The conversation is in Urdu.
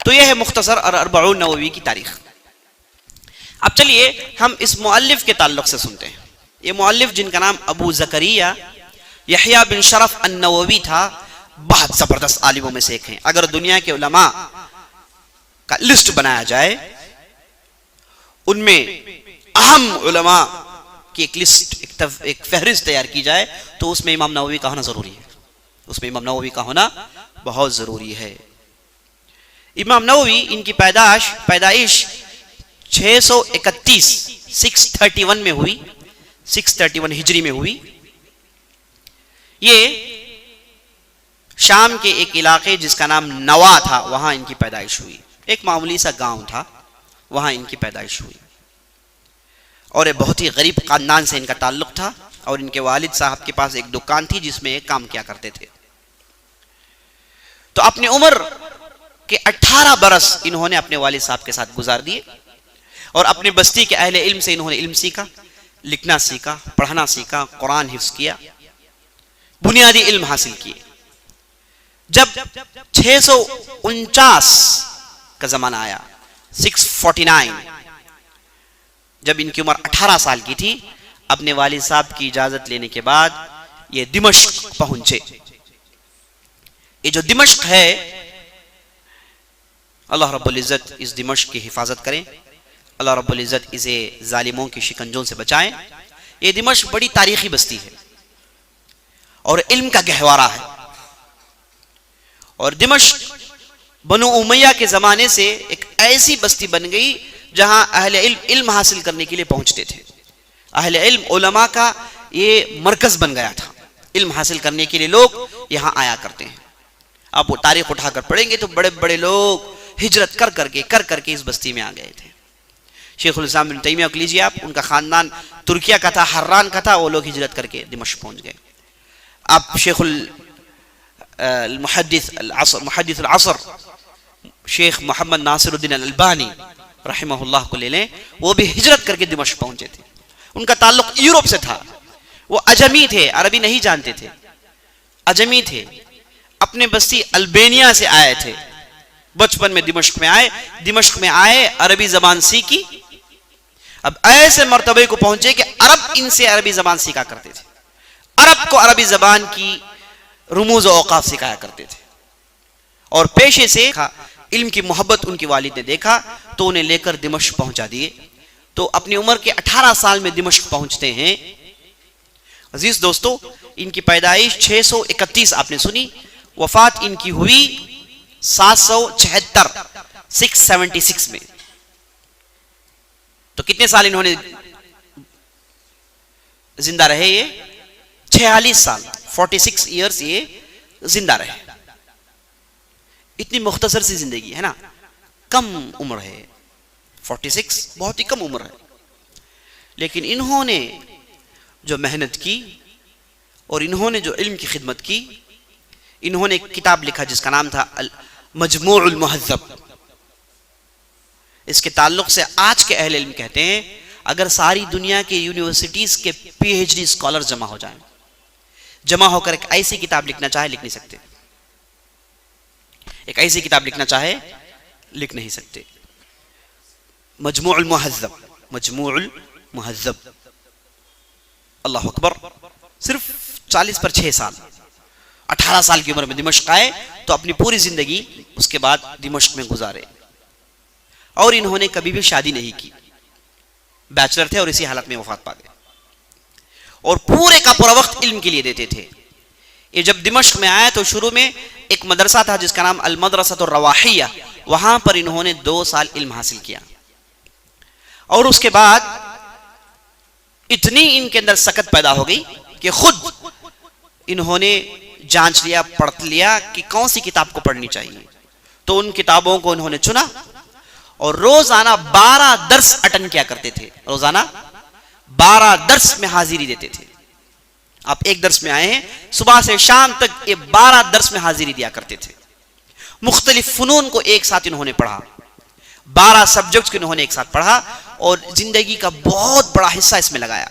تو یہ ہے مختصر اربعون نووی کی تاریخ. اب چلیے ہم اس مؤلف کے تعلق سے سنتے ہیں. یہ مؤلف جن کا نام ابو زکریا یحییٰ بن شرف النووی تھا، بہت زبردست عالموں میں سے ایک ہیں. اگر دنیا کے علماء کا لسٹ بنایا جائے، ان میں اہم علماء کی ایک لسٹ، ایک فہرست تیار کی جائے، تو اس میں امام نووی کا ہونا ضروری ہے. اس میں امام نووی کا ہونا بہت ضروری ہے. امام نووی، ان کی پیدائش 631 میں ہوئی، 631 ہجری میں ہوئی. یہ شام کے ایک علاقے جس کا نام نوا تھا، وہاں ان کی پیدائش ہوئی. ایک معمولی سا گاؤں تھا، وہاں ان کی پیدائش ہوئی. اور ایک بہت ہی غریب خاندان سے ان کا تعلق تھا، اور ان کے والد صاحب کے پاس ایک دکان تھی جس میں ایک کام کیا کرتے تھے. تو اپنی عمر کے 18 برس انہوں نے اپنے والد صاحب کے ساتھ گزار دیے، اور اپنے بستی کے اہل علم سے انہوں نے علم سیکھا، لکھنا سیکھا، پڑھنا سیکھا، قرآن حفظ کیا، بنیادی علم حاصل کیے. جب 649 کا زمانہ آیا، 649، جب ان کی عمر 18 سال کی تھی، اپنے والد صاحب کی اجازت لینے کے بعد یہ دمشق پہنچے. یہ جو دمشق ہے، اللہ رب العزت اس دمشق کی حفاظت کریں، اللہ رب العزت اسے ظالموں کی شکنجوں سے بچائیں. یہ دمشق بڑی تاریخی بستی ہے اور علم کا گہوارہ ہے. اور دمشق بنو امیہ کے زمانے سے ایک ایسی بستی بن گئی جہاں اہل علم حاصل کرنے کے لیے پہنچتے تھے. اہل علم، علماء کا یہ مرکز بن گیا تھا. علم حاصل کرنے کے لیے لوگ یہاں آیا کرتے ہیں. آپ وہ تاریخ اٹھا کر پڑھیں گے تو بڑے بڑے لوگ ہجرت کر کے اس بستی میں آ گئے تھے. شیخ الاسلام ابن تیمیہ کو لیجیے آپ، ان کا خاندان ترکیہ کا تھا، حران کا تھا، وہ لوگ ہجرت کر کے دمشق پہنچ گئے. آپ شیخ محدث العصر شیخ محمد ناصر الدین الالبانی رحمہ اللہ کو لے لیں، وہ بھی ہجرت کر کے دمشق پہنچے تھے. ان کا تعلق یورپ سے تھا. وہ اجمی تھے، عربی نہیں جانتے تھے، اجمی تھے. اپنے بستی البینیا سے آئے تھے. بچپن میں دمشق میں آئے، عربی زبان سیکھی. اب ایسے مرتبے کو پہنچے کہ عرب ان سے عربی زبان سیکھا کرتے تھے. عرب کو عربی زبان کی رموز و اوقاف سکھایا کرتے تھے. اور پیشے سے علم کی محبت ان کی والد نے دیکھا تو انہیں لے کر دمشق پہنچا دیے. تو اپنی عمر کے 18 سال میں دمشق پہنچتے ہیں. عزیز دوستو، ان کی پیدائش 631 آپ نے سنی، وفات ان کی ہوئی 776 676 میں. تو کتنے سال انہوں نے زندہ رہے؟ یہ 46 سال، 46 ایئرز یہ زندہ رہے. اتنی مختصر سی زندگی ہے نا، کم عمر ہے. 46 بہت ہی کم عمر ہے. لیکن انہوں نے جو محنت کی اور انہوں نے جو علم کی خدمت کی، انہوں نے ایک کتاب لکھا جس کا نام تھا مجموع المہذب. اس کے تعلق سے آج کے اہل علم کہتے ہیں اگر ساری دنیا کے یونیورسٹیز کے پی ایچ ڈی اسکالر جمع ہو جائیں، جمع ہو کر ایک ایسی کتاب لکھنا چاہے لکھ نہیں سکتے. ایک ایسی کتاب لکھنا چاہے لکھ نہیں سکتے. مجموع المہذب، مجموع المہذب. اللہ اکبر. صرف 40 پر 6 سال، 18 سال کی عمر میں دمشق آئے تو اپنی پوری زندگی اس کے بعد دمشق میں گزارے. اور انہوں نے کبھی بھی شادی نہیں کی، بیچلر تھے اور اسی حالت میں وفات پا گئے. اور پورے کا پورا وقت علم کے لیے دیتے تھے. یہ جب دمشق میں آئے تو شروع میں ایک مدرسہ تھا جس کا نام المدرسۃ الرواحیہ، وہاں پر انہوں نے 2 سال علم حاصل کیا. اور اس کے بعد اتنی ان کے اندر سکت پیدا ہو گئی کہ خود انہوں نے جانچ لیا، پڑھ لیا کہ کون سی کتاب کو پڑھنی چاہیے. تو ان کتابوں کو انہوں نے چنا اور روزانہ 12 درس اٹینڈ کیا کرتے تھے. روزانہ 12 درس میں حاضری دیتے تھے. آپ ایک درس میں آئے ہیں، صبح سے شام تک یہ 12 درس میں حاضری دیا کرتے تھے. مختلف فنون کو ایک ساتھ انہوں نے پڑھا، 12 سبجیکٹس کو انہوں نے ایک ساتھ پڑھا اور زندگی کا بہت بڑا حصہ اس میں لگایا.